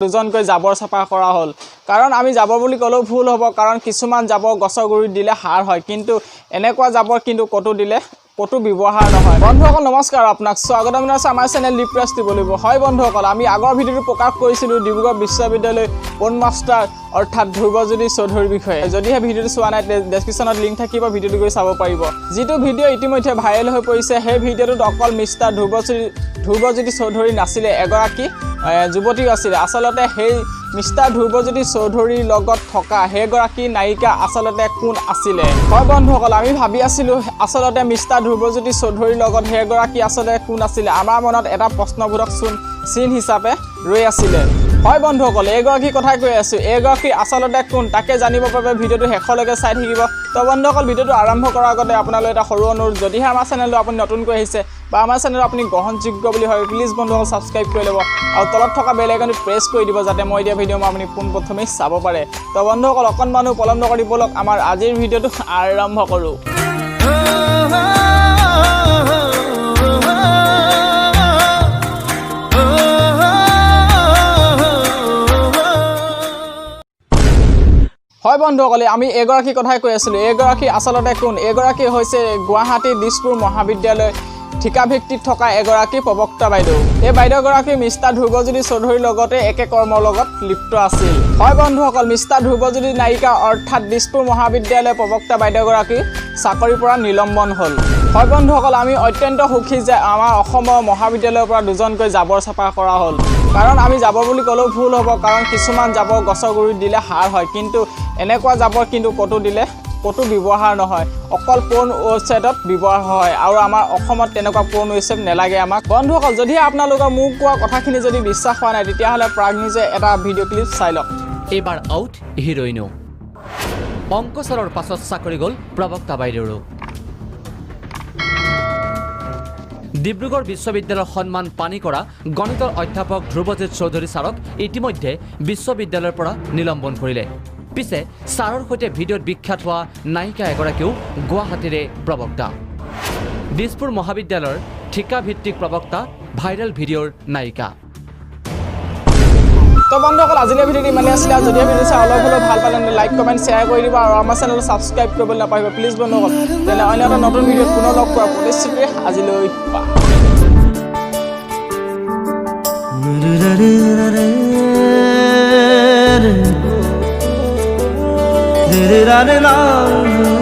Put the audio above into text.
দুজনকৈ জাবৰ চাফা কৰা হ'ল কাৰণ আমি জাবৰ বুলি ক'লেও ভুল হ'ব কাৰণ কিছুমান জাবৰ গছৰ গুৰিত দিলে সাৰ হয় কিন্তু এনেকুৱা জাবৰ কিন্তু কতো দিলে কতো ব্যৱহাৰ নহয় বন্ধুসকল নমস্কাৰ আপোনাক স্বাগতম জনাইছো আমাৰ চেনেল লিপ্ৰেছ দিবলিব হয় বন্ধুসকল আমি আগৰ ভিডিঅটো প্ৰকাশ কৰিছিলো ডিব্ৰুগড় বিশ্ববিদ্যালয় পন মাষ্টাৰ অৰ্থাৎ ধ্ৰুৱজ্যোতি চৌধুৰীৰ বিষয়ে যদিহে ভিডিঅটো চোৱা নাই ডেসক্ৰিপচনত লিংক থাকিব ভিডিঅটো গৈ চাব পাৰিব যিটো ভিডিঅ ইতিমধ্যে ভাইৰেল হৈ পৰিছে সেই ভিডিঅটোত অকল মিষ্টাৰ ধ্ৰুৱজ্যোতি চৌধুৰী নাছিলে এগৰাকী যুৱতী আছিল আসলতে সেই মিষ্টাৰ ধ্ৰুৱজ্যোতি চৌধুৰীৰ লগত থকা হেগৰাকী নায়িকা আসলতে কোন আছিল হয় বন্ধুসকল আমি ভাবি আছিলো আসলতে মিষ্টাৰ ধ্ৰুৱজ্যোতি চৌধুৰীৰ লগত হেগৰাকী আসলতে কোন আছিল আমাৰ মনত এটা প্ৰশ্নবোধক চিন হিচাপে ৰৈ আছিল হয় বন্ধুসকল এগৰাকী কথা কৈ আছো এগৰাকী আসলতে কোন তাকে জানিব বাবে ভিডিঅটো শেষলৈকে চাই থাকিব তো বন্ধুসকল ভিডিঅটো আৰম্ভ কৰাৰ আগতে আপোনালৈ এটা সৰু অনুৰোধ যদিহে আমাৰ চেনেলটো আপুনি নতুনকৈ আহিছে বা আমাৰ চেনেল আপুনি গ্ৰহণযোগ্য বুলি হয় প্লিজ বন্ধুসকল সাবস্ক্ৰাইব কৰি ল'ব আৰু তলত থকা বেল আইকনটো প্ৰেছ কৰি দিব যাতে মই দিয়া ভিডিঅ' আপুনি পোনপ্ৰথমে চাব পাৰে তো বন্ধুসকল অকণমান পলম নকৰি বলক আমাৰ আজিৰ ভিডিঅ'টো আৰম্ভ কৰোঁ হয় বন্ধুসকল আমি এগৰাকী কথাই কৈ আছিলো এগৰাকী আসলতে কোন এগৰাকী হৈছে গুৱাহাটী দিছপুৰ মহাবিদ্যালয় ঠিকাভিত্তিত থকা এগৰাকী প্ৰবক্তা বাইদেউ এই বাইদেউগৰাকী মিষ্টাৰ ধ্ৰুৱজ্যোতি চৌধুৰীৰ লগতে একে কৰ্মৰ লগত লিপ্ত আছিল হয় বন্ধুসকল মিষ্টাৰ ধ্ৰুৱজ্যোতি নায়িকা অৰ্থাৎ দিছপুৰ মহাবিদ্যালয় প্ৰবক্তা বাইদেউগৰাকী চাকৰিৰ পৰা নিলম্বন হ'ল হয় বন্ধুসকল আমি অত্যন্ত সুখী যে আমাৰ অসমৰ মহাবিদ্যালয়ৰ পৰা দুজনকৈ জাবৰ চাফা কৰা হ'ল কাৰণ আমি জাবৰ বুলি ক'লেও ভুল হ'ব কাৰণ কিছুমান জাবৰ গছৰ গুৰিত দিলে সাৰ হয় কিন্তু এনেকুৱা জাবৰ কিন্তু কতো দিলে কতো ব্যৱহাৰ নহয় অকল পৰ্ন ৱেবছাইটত ব্যৱহাৰ হয় আৰু আমাৰ অসমত তেনেকুৱা পৰ্ন ৱেবছাইট নেলাগে আমাক বন্ধুসকল যদি আপোনালোকৰ মোক কোৱা কথাখিনি যদি বিশ্বাস হোৱা নাই তেতিয়াহ'লে প্ৰাগ নিউজে এটা ভিডিঅ' ক্লিপ চাই লওক এবাৰ আউট হিৰোইনো অংকচৰৰ পাছত চাকৰি গ'ল প্ৰবক্তা বাইদেউৰো ডিব্ৰুগড় বিশ্ববিদ্যালয়ৰ সন্মান পানী কৰা গণিতৰ অধ্যাপক ধ্ৰুৱজ্যোতি চৌধুৰী ছাৰক ইতিমধ্যে বিশ্ববিদ্যালয়ৰ পৰা নিলম্বন কৰিলে পিছে ছাৰৰ সৈতে ভিডিঅ'ত বিখ্যাত হোৱা নায়িকা এগৰাকীও গুৱাহাটীৰে প্ৰবক্তা দিছপুৰ মহাবিদ্যালয়ৰ ঠিকাভিত্তিক প্ৰবক্তা ভাইৰেল ভিডিঅ'ৰ নায়িকা তো বন্ধুসকল আজিলৈ ভিডিঅ'টো ইমানেই আছিলে আৰু যদি ভিডিঅ' চাই অলপ হ'লেও ভাল পালে লাইক কমেণ্ট শ্বেয়াৰ কৰি দিব আৰু আমাৰ চেনেলটো ছাবস্ক্ৰাইব কৰিবলৈ নাপাহৰিব প্লিজ বন্ধুসকল তেনে অন্য এটা নতুন ভিডিঅ'ত পুনৰ লগ পোৱাৰ প্ৰতিশ্ৰুতি আজিলৈ da da da da